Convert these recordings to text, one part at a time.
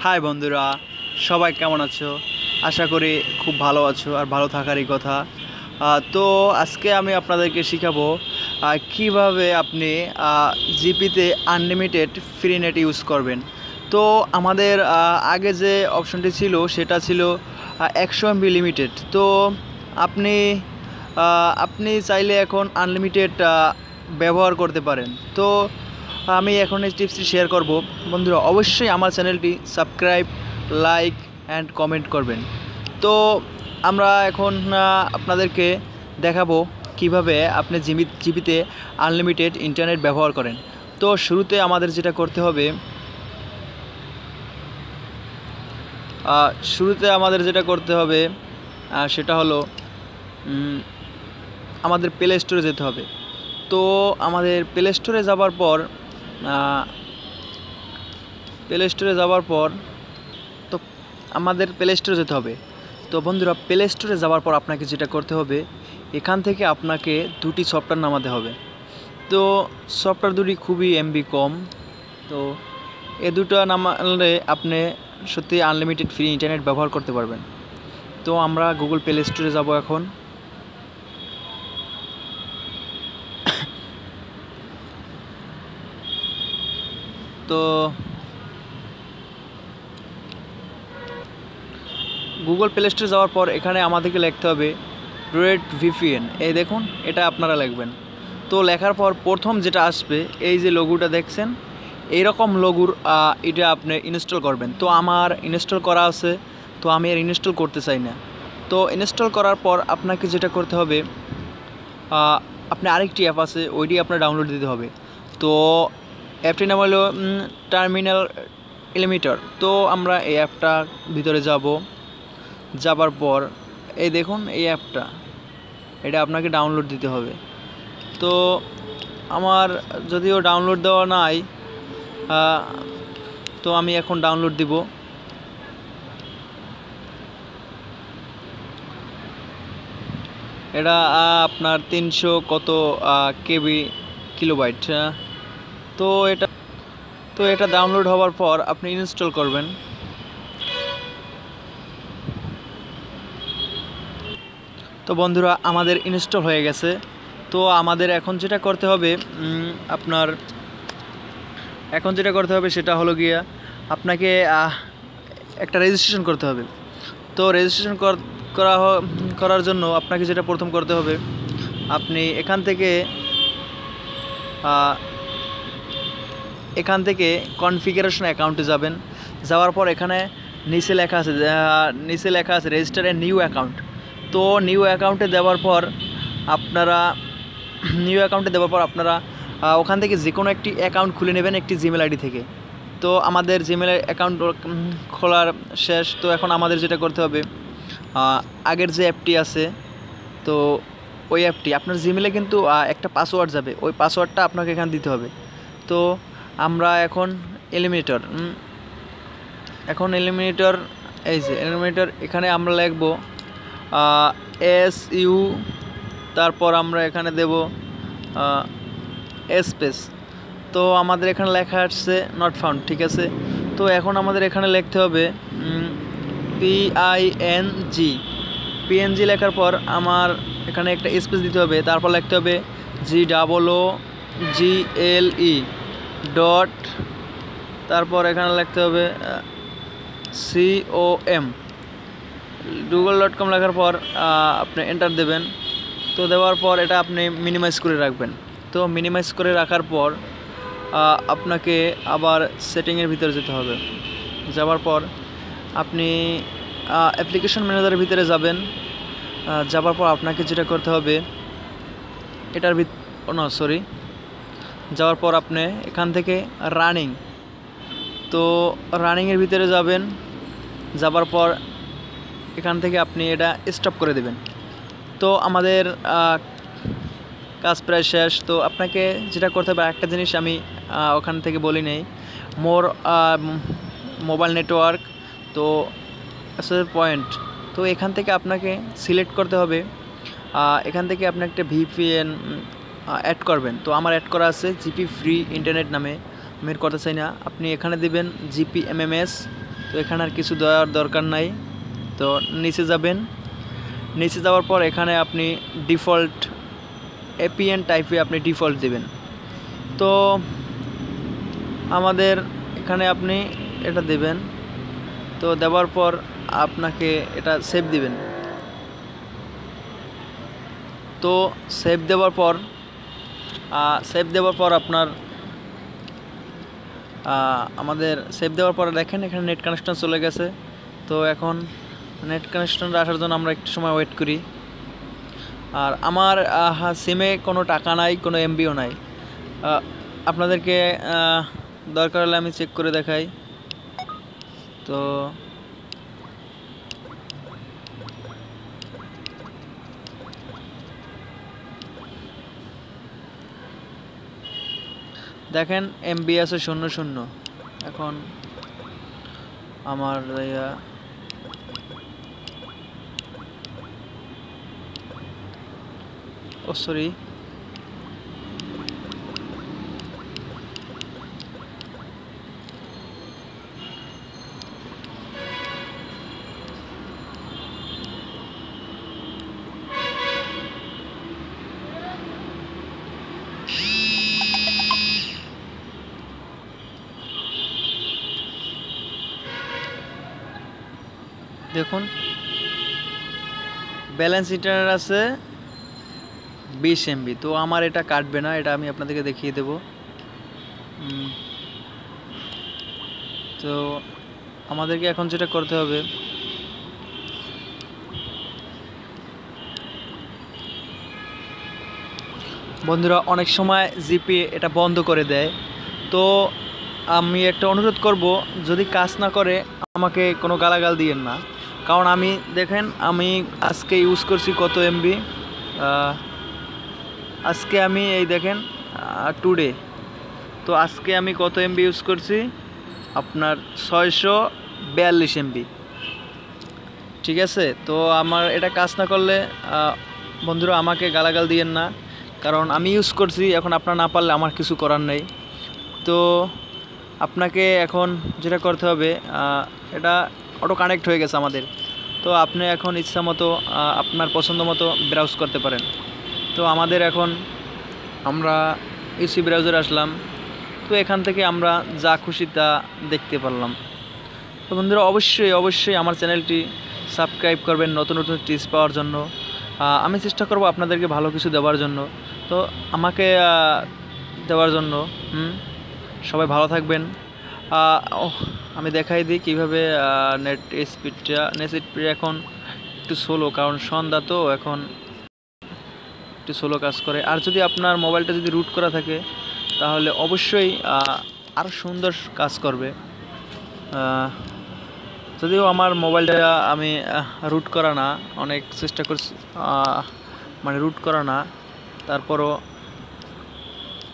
High বন্ধুরা, সবাই কেমন আছো? আশা করি খুব ভালো আছো আর ভালো থাকারই কথা। তো আজকে আমি আপনাদেরকে শেখাবো কিভাবে আপনি জিপিতে আনলিমিটেড ফ্রি নেট ইউজ করবেন। তো আমাদের আগে যে অপশনটি ছিল সেটা ছিল 100 এমবি লিমিটেড। তো আপনি আপনি চাইলে এখন আনলিমিটেড ব্যবহার করতে পারেন। তো আমি এখন এই টিপসটি শেয়ার করব। বন্ধুরা অবশ্যই আমার চ্যানেলটি সাবস্ক্রাইব, লাইক অ্যান্ড কমেন্ট করবেন। তো আমরা এখন আপনাদেরকে দেখাবো কিভাবে আপনি জিবিতে আনলিমিটেড ইন্টারনেট ব্যবহার করেন। তো শুরুতে আমাদের যেটা করতে হবে সেটা হলো আমাদের প্লে স্টোরে যেতে হবে। তো আমাদের প্লে স্টোরে যাওয়ার পর তো আমাদের প্লে স্টোরে যেতে হবে। তো বন্ধুরা প্লে স্টোরে যাওয়ার পর আপনাকে যেটা করতে হবে, এখান থেকে আপনাকে দুটি সফটওয়্যার নামাতে হবে। তো সফটওয়্যার দুটি খুবই এমবি কম। তো এ দুটো নামালে আপনি সত্যি আনলিমিটেড ফ্রি ইন্টারনেট ব্যবহার করতে পারবেন। তো আমরা গুগল প্লে স্টোরে যাব এখন। তো গুগল প্লে স্টোরে যাওয়ার পর এখানে আমাদেরকে লিখতে হবে রেড ভিপিএন। এই দেখুন, এটা আপনারা লিখবেন। তো লেখার পর প্রথম যেটা আসবে, এই যে লোগোটা দেখছেন, এইরকম লোগোর এটা আপনি ইনস্টল করবেন। তো আমার ইনস্টল করা আছে, তো আমি আর ইনস্টল করতে চাই না। তো ইনস্টল করার পর আপনাকে যেটা করতে হবে, আপনি আরেকটি অ্যাপ আছে, ওইটি আপনার ডাউনলোড দিতে হবে। তো অ্যাপটির নাম হলো টার্মিনাল এলিমিটার। তো আমরা এই অ্যাপটা ভিতরে যাবার পর এই দেখুন এই অ্যাপটা, এটা আপনাকে ডাউনলোড দিতে হবে। তো আমার যদিও ডাউনলোড দেওয়া নাই, তো আমি এখন ডাউনলোড দিব। এটা আপনার 300 কত কেবি কিলোবাইট। তো এটা ডাউনলোড হওয়ার পর আপনি ইনস্টল করবেন। তো বন্ধুরা আমাদের ইনস্টল হয়ে গেছে। তো আমাদের এখন যেটা করতে হবে, সেটা হলো গিয়া আপনাকে একটা রেজিস্ট্রেশন করতে হবে। তো রেজিস্ট্রেশন করার জন্য আপনাকে যেটা প্রথম করতে হবে, আপনি এখান থেকে কনফিগারেশন অ্যাকাউন্টে যাবেন। যাওয়ার পর এখানে নিচে লেখা আছে রেজিস্টার এ নিউ অ্যাকাউন্ট। তো নিউ অ্যাকাউন্টে দেওয়ার পর আপনারা ওখান থেকে যে কোনো একটি অ্যাকাউন্ট খুলে নেবেন একটি জিমেল আইডি থেকে। তো আমাদের জিমেল অ্যাকাউন্ট খোলার শেষ। তো এখন আমাদের যেটা করতে হবে, আগের যে অ্যাপটি আছে, তো ওই অ্যাপটি আপনার জিমেলে কিন্তু একটা পাসওয়ার্ড যাবে, ওই পাসওয়ার্ডটা আপনাকে এখানে দিতে হবে। তো আমরা এখন এলিমিনেটর এখানে আমরা লিখব SU, তারপর আমরা এখানে দেব স্পেস। তো আমাদের এখানে লেখা আসছে নট ফাউন্ড, ঠিক আছে। তো এখন আমাদের এখানে লিখতে হবে PNG লেখার পর আমার এখানে একটা স্পেস দিতে হবে। তারপর লিখতে হবে GOOGLE ডট, তারপর এখানে লিখতে হবে COM google.com লেখার পর আপনি এন্টার দেবেন। তো দেওয়ার পর এটা আপনি মিনিমাইজ করে রাখবেন। তো মিনিমাইজ করে রাখার পর আপনাকে আবার সেটিংয়ের ভিতরে যেতে হবে। যাওয়ার পর আপনি অ্যাপ্লিকেশন ম্যানেজারের ভিতরে যাবেন। যাওয়ার পর আপনাকে যেটা করতে হবে, যাওয়ার পর আপনি এখান থেকে রানিংয়ের ভিতরে যাবেন। যাবার পর এখান থেকে আপনি এটা স্টপ করে দেবেন। তো আমাদের কাজ প্রায় শেষ। তো আপনাকে যেটা করতে হবে, একটা জিনিস আমি ওখান থেকে বলি নেই, মোবাইল নেটওয়ার্ক, তো পয়েন্ট। তো এখান থেকে আপনাকে সিলেক্ট করতে হবে, এখান থেকে আপনি একটা VPN অ্যাড করবেন। তো আমার অ্যাড করা আছে জিপি ফ্রি ইন্টারনেট নামে, আমি করতে চাই না। আপনি এখানে দেবেন GPMMS তো এখানে আর কিছু দেওয়ার দরকার নাই। তো নিচে যাবেন, নিচে যাওয়ার পর এখানে আপনি ডিফল্ট এপিএন টাইপে আপনি ডিফল্ট দিবেন। তো আমাদের এখানে আপনি এটা দেবেন। তো দেওয়ার পর আপনাকে এটা সেভ দিবেন। তো সেভ দেওয়ার পর আপনার আমাদের সেভ দেওয়ার পরে দেখেন এখানে নেট কানেকশন চলে গেছে। তো এখন নেট কানেকশনটা আসার জন্য আমরা একটু সময় ওয়েট করি। আর আমার সিমে কোনো টাকা নাই, কোনো এমবিও নাই। আপনাদেরকে দরকার হলে আমি চেক করে দেখাই। তো দেখেন এমবি আছে 00। এখন আমার সরি, দেখুন ব্যালেন্স ইন্টারনেট আছে 20 এমবি। তো আমার এটা কাটবে না, এটা আমি আপনাদেরকে দেখিয়ে দেব। তো আমাদেরকে এখন যেটা করতে হবে, বন্ধুরা অনেক সময় জিপি এটা বন্ধ করে দেয়। তো আমি একটা অনুরোধ করব, যদি কাজ না করে আমাকে কোনো গালাগাল দিয়েন না। কারণ আমি দেখেন আমি আজকে ইউজ করছি কত এমবি, আজকে আমি এই দেখেন টুডে। তো আজকে আমি কত এমবি ইউজ করছি, আপনার 642 এমবি। ঠিক আছে। তো আমার এটা কাজ না করলে বন্ধুরা আমাকে গালাগাল দিয়েন না, কারণ আমি ইউজ করছি। এখন আপনারা না পারলে আমার কিছু করার নেই। তো আপনাকে এখন যেটা করতে হবে, এটা অটো কানেক্ট হয়ে গেছে আমাদের। তো আপনি এখন ইচ্ছা মতো আপনার পছন্দ মতো ব্রাউজ করতে পারেন। তো আমাদের এখন আমরা ইউসি ব্রাউজারে আসলাম। তো এখান থেকে আমরা যা খুশি তা দেখতে পারলাম। তো বন্ধুরা অবশ্যই আমার চ্যানেলটি সাবস্ক্রাইব করবেন নতুন নতুন টিপস পাওয়ার জন্য। আমি চেষ্টা করব আপনাদেরকে ভালো কিছু দেওয়ার জন্য। তো আমাকে দেওয়ার জন্য সবাই ভালো থাকবেন। আমি দেখাই দিই কীভাবে নেট স্পিড এখন একটু স্লো, কারণ সন্ধ্যা তো এখন একটু স্লো কাজ করে। আর যদি আপনার মোবাইলটা যদি রুট করা থাকে তাহলে অবশ্যই আরও সুন্দর কাজ করবে। যদিও আমার মোবাইলটা আমি রুট করা না, অনেক চেষ্টা করছি মানে রুট করা না, তারপরও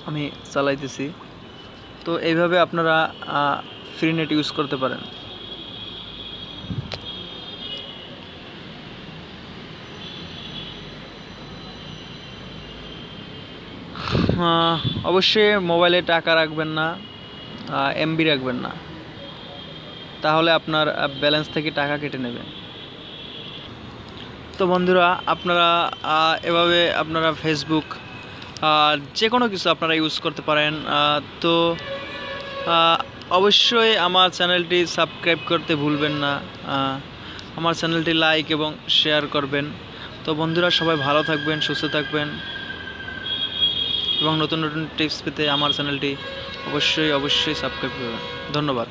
আমি চালাইতেছি। তো এইভাবে আপনারা ফ্রি নেট ইউজ করতে পারেন। অবশ্যই মোবাইলে টাকা রাখবেন না, এমবি রাখবেন না, তাহলে আপনার ব্যালেন্স থেকে টাকা কেটে নেবে। তো বন্ধুরা আপনারা এভাবে আপনারা ফেসবুক যে কোনো কিছু আপনারা ইউজ করতে পারেন। তো অবশ্যই আমার চ্যানেলটি সাবস্ক্রাইব করতে ভুলবেন না, আমার চ্যানেলটি লাইক এবং শেয়ার করবেন। তো বন্ধুরা সবাই ভালো থাকবেন, সুস্থ থাকবেন এবং নতুন নতুন টিপস পেতে আমার চ্যানেলটি অবশ্যই সাবস্ক্রাইব করবেন। ধন্যবাদ।